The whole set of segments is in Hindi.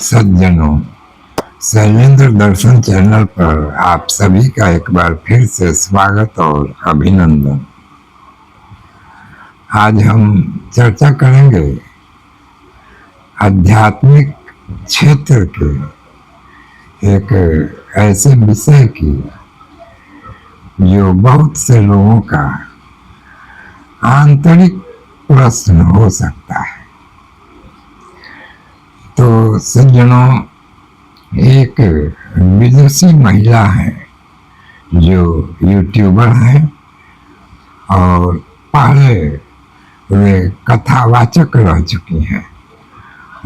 सज्जनों, शैलेंद्र दर्शन चैनल पर आप सभी का एक बार फिर से स्वागत और अभिनंदन। आज हम चर्चा करेंगे आध्यात्मिक क्षेत्र के एक ऐसे विषय की जो बहुत से लोगों का आंतरिक प्रश्न हो सकता है। तो सज्जनों, एक विदुषी महिला है जो यूट्यूबर हैं और पहले वे कथावाचक रह चुकी हैं।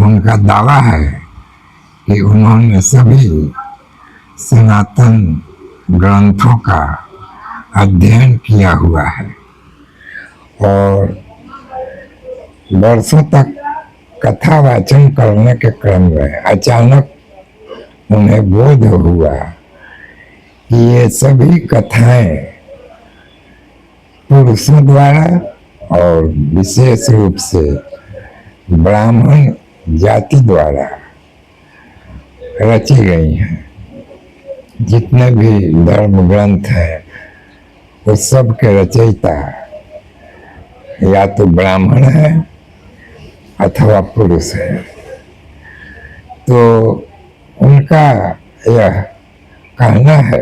उनका दावा है कि उन्होंने सभी सनातन ग्रंथों का अध्ययन किया हुआ है और वर्षों तक कथा वाचन करने के क्रम में अचानक उन्हें बोध हुआ कि ये सभी कथाएं पुरुषों द्वारा और विशेष रूप से ब्राह्मण जाति द्वारा रची गई हैं। जितने भी धर्म ग्रंथ हैं उस सब के रचयिता या तो ब्राह्मण है अथवा पुरुष है। तो उनका यह कहना है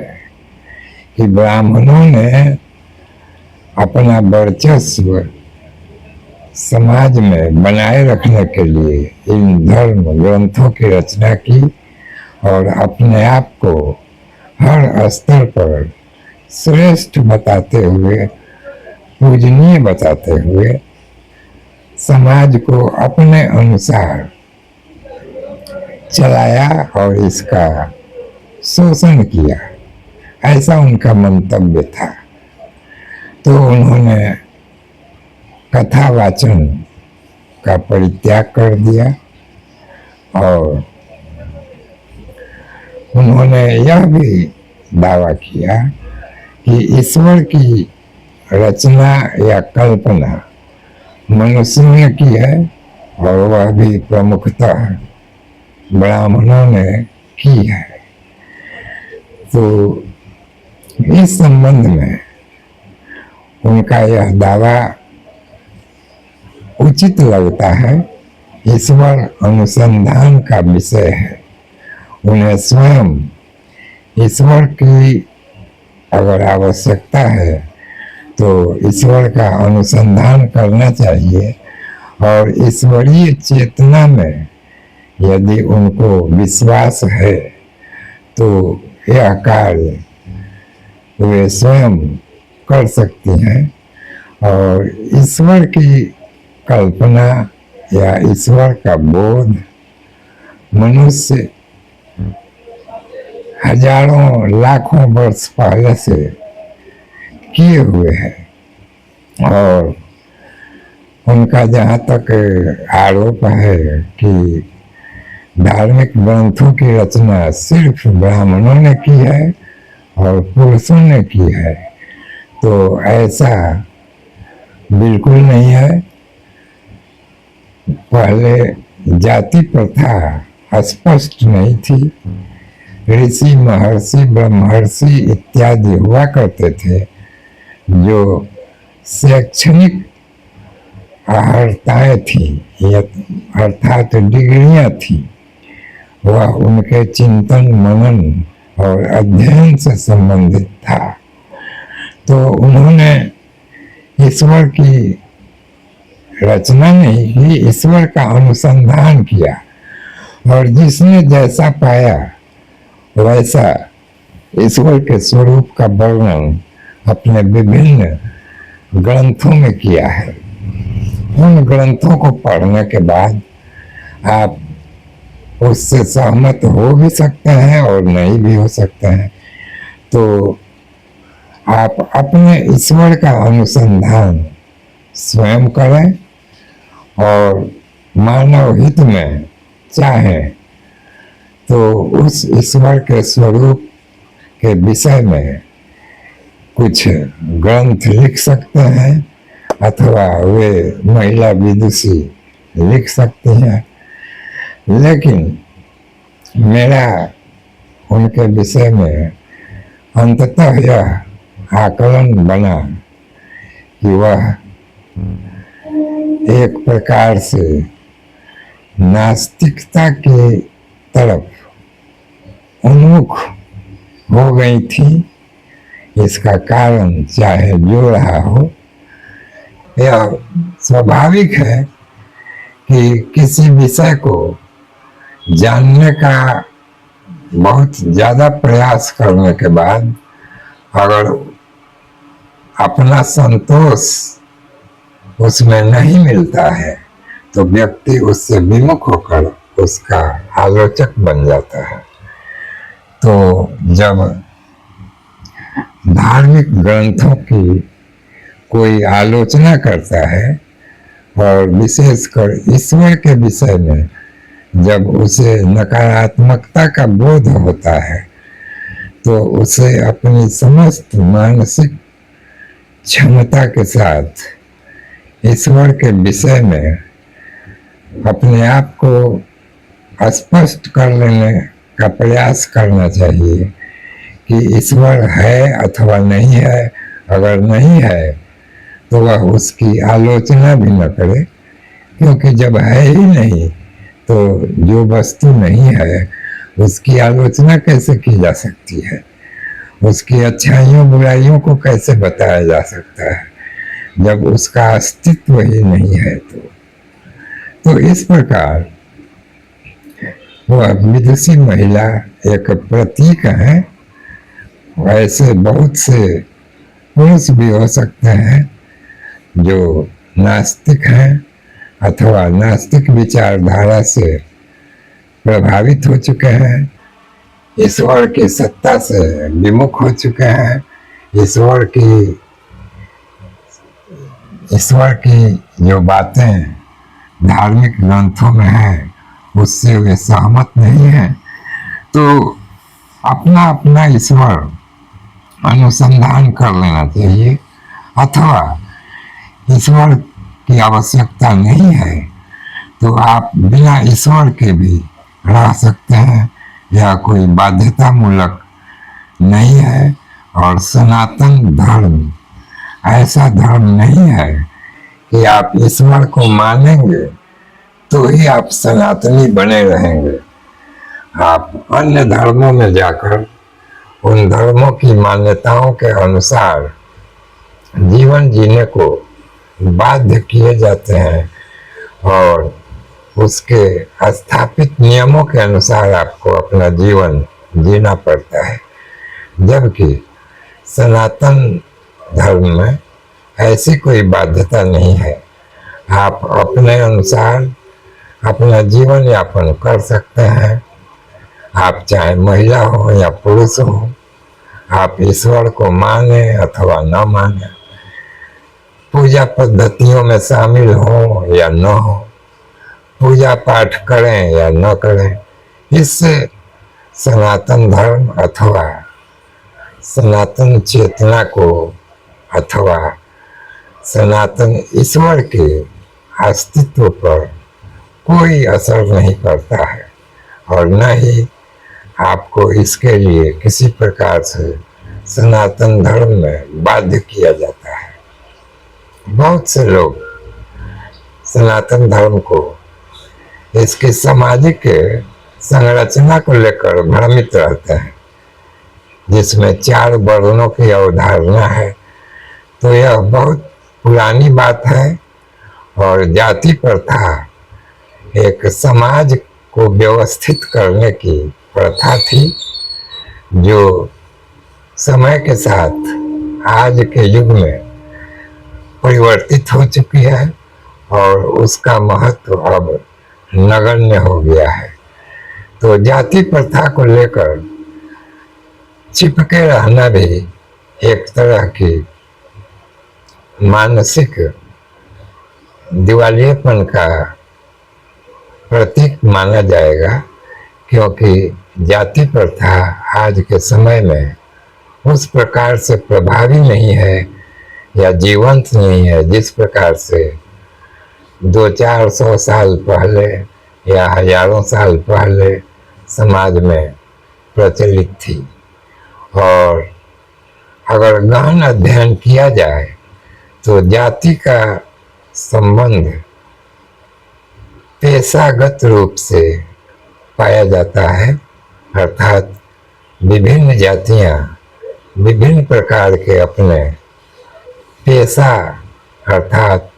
कि ब्राह्मणों ने अपना वर्चस्व समाज में बनाए रखने के लिए इन धर्म ग्रंथों की रचना की और अपने आप को हर स्तर पर श्रेष्ठ बताते हुए, पूजनीय बताते हुए समाज को अपने अनुसार चलाया और इसका शोषण किया, ऐसा उनका मंतव्य था। तो उन्होंने कथा वाचन का परित्याग कर दिया और उन्होंने यह भी दावा किया कि ईश्वर की रचना या कल्पना मनुष्य ने की है और वह भी प्रमुखतः ब्राह्मणों ने की है। तो इस संबंध में उनका यह दावा उचित लगता है। ईश्वर अनुसंधान का विषय है। उन्हें स्वयं ईश्वर की अगर आवश्यकता है तो ईश्वर का अनुसंधान करना चाहिए और ईश्वरीय चेतना में यदि उनको विश्वास है तो यह कार्य वे स्वयं कर सकती हैं और ईश्वर की कल्पना या ईश्वर का बोध मनुष्य हजारों लाखों वर्ष पहले से किए हुए हैं। और उनका जहाँ तक आरोप है कि धार्मिक ग्रंथों की रचना सिर्फ ब्राह्मणों ने की है और पुरुषों ने की है, तो ऐसा बिल्कुल नहीं है। पहले जाति प्रथा स्पष्ट नहीं थी। ऋषि, महर्षि, ब्रह्मर्षि इत्यादि हुआ करते थे जो शैक्षणिक अर्हताएं थी अर्थात डिग्रियां थी। वह उनके चिंतन, मनन और अध्ययन से संबंधित था। तो उन्होंने ईश्वर की रचना नहीं की, ईश्वर का अनुसंधान किया और जिसने जैसा पाया वैसा ईश्वर के स्वरूप का वर्णन अपने विभिन्न ग्रंथों में किया है। उन ग्रंथों को पढ़ने के बाद आप उससे सहमत हो भी सकते हैं और नहीं भी हो सकते हैं। तो आप अपने ईश्वर का अनुसंधान स्वयं करें और मानव हित में चाहें तो उस ईश्वर के स्वरूप के विषय में कुछ ग्रंथ लिख सकते हैं अथवा वे महिला विदुषी लिख सकती हैं। लेकिन मेरा उनके विषय में अंततः यह आकलन बना कि वह एक प्रकार से नास्तिकता की तरफ उन्मुख हो गई थी। इसका कारण चाहे जो रहा हो, यह स्वाभाविक है कि किसी विषय को जानने का बहुत ज़्यादा प्रयास करने के बाद अगर अपना संतोष उसमें नहीं मिलता है तो व्यक्ति उससे विमुख होकर उसका आलोचक बन जाता है। तो जब धार्मिक ग्रंथों की कोई आलोचना करता है और विशेषकर ईश्वर के विषय में जब उसे नकारात्मकता का बोध होता है तो उसे अपनी समस्त मानसिक क्षमता के साथ ईश्वर के विषय में अपने आप को स्पष्ट कर लेने का प्रयास करना चाहिए कि ईश्वर है अथवा नहीं है। अगर नहीं है तो वह उसकी आलोचना भी न करे, क्योंकि जब है ही नहीं तो जो वस्तु नहीं है उसकी आलोचना कैसे की जा सकती है, उसकी अच्छाइयों बुराइयों को कैसे बताया जा सकता है जब उसका अस्तित्व ही नहीं है। तो इस प्रकार वह विदुषी महिला एक प्रतीक है। ऐसे बहुत से पुरुष भी हो सकते हैं जो नास्तिक हैं अथवा नास्तिक विचारधारा से प्रभावित हो चुके हैं, ईश्वर की सत्ता से विमुख हो चुके हैं, ईश्वर की जो बातें धार्मिक ग्रंथों में हैं उससे वे सहमत नहीं हैं। तो अपना अपना ईश्वर अनुसंधान कर लेना चाहिए, अथवा ईश्वर की आवश्यकता नहीं है तो आप बिना ईश्वर के भी रह सकते हैं, यह कोई बाध्यतामूलक नहीं है। और सनातन धर्म ऐसा धर्म नहीं है कि आप ईश्वर को मानेंगे तो ही आप सनातनी बने रहेंगे। आप अन्य धर्मों में जाकर उन धर्मों की मान्यताओं के अनुसार जीवन जीने को बाध्य किए जाते हैं और उसके स्थापित नियमों के अनुसार आपको अपना जीवन जीना पड़ता है। जबकि सनातन धर्म में ऐसी कोई बाध्यता नहीं है, आप अपने अनुसार अपना जीवन यापन कर सकते हैं। आप चाहे महिला हो या पुरुष हो, आप ईश्वर को माने अथवा न माने, पूजा पद्धतियों में शामिल हो या न हो, पूजा पाठ करें या न करें, इससे सनातन धर्म अथवा सनातन चेतना को अथवा सनातन ईश्वर के अस्तित्व पर कोई असर नहीं पड़ता है और न ही आपको इसके लिए किसी प्रकार से सनातन धर्म में बाध्य किया जाता है। बहुत से लोग सनातन धर्म को इसकी सामाजिक संरचना को लेकर भ्रमित रहते हैं, जिसमें 4 वर्णों की अवधारणा है। तो यह बहुत पुरानी बात है और जाति प्रथा एक समाज को व्यवस्थित करने की प्रथा थी, जो समय के साथ आज के युग में परिवर्तित हो चुकी है और उसका महत्व अब नगण्य हो गया है। तो जाति प्रथा को लेकर चिपके रहना भी एक तरह की मानसिक दिवालियेपन का प्रतीक माना जाएगा, क्योंकि जाति प्रथा आज के समय में उस प्रकार से प्रभावी नहीं है या जीवंत नहीं है जिस प्रकार से 200-400 साल पहले या हजारों साल पहले समाज में प्रचलित थी। और अगर गहन अध्ययन किया जाए तो जाति का संबंध पेशागत रूप से पाया जाता है, अर्थात विभिन्न जातियां विभिन्न प्रकार के अपने पेशा अर्थात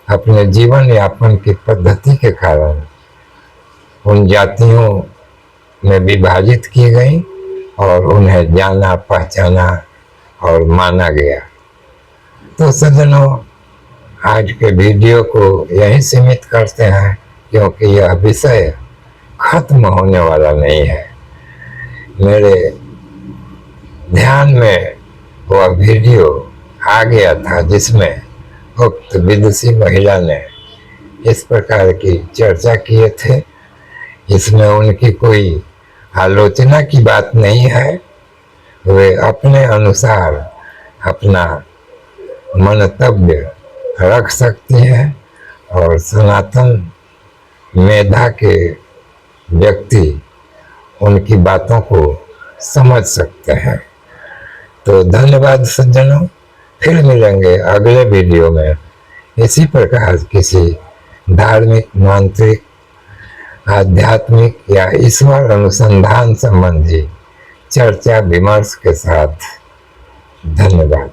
अपने जीवन यापन की पद्धति के कारण उन जातियों में विभाजित की गई और उन्हें जाना, पहचाना और माना गया। तो सज्जनों, आज के वीडियो को यहीं सीमित करते हैं, क्योंकि यह विषय खत्म होने वाला नहीं है। मेरे ध्यान में वह वीडियो आ गया था जिसमें उक्त विदुषी महिला ने इस प्रकार की चर्चा किए थे। इसमें उनकी कोई आलोचना की बात नहीं है, वे अपने अनुसार अपना मंतव्य रख सकती हैं और सनातन मेधा के व्यक्ति उनकी बातों को समझ सकते हैं। तो धन्यवाद सज्जनों, फिर मिलेंगे अगले वीडियो में इसी प्रकार किसी धार्मिक, मांत्रिक, आध्यात्मिक या ईश्वर अनुसंधान संबंधी चर्चा विमर्श के साथ। धन्यवाद।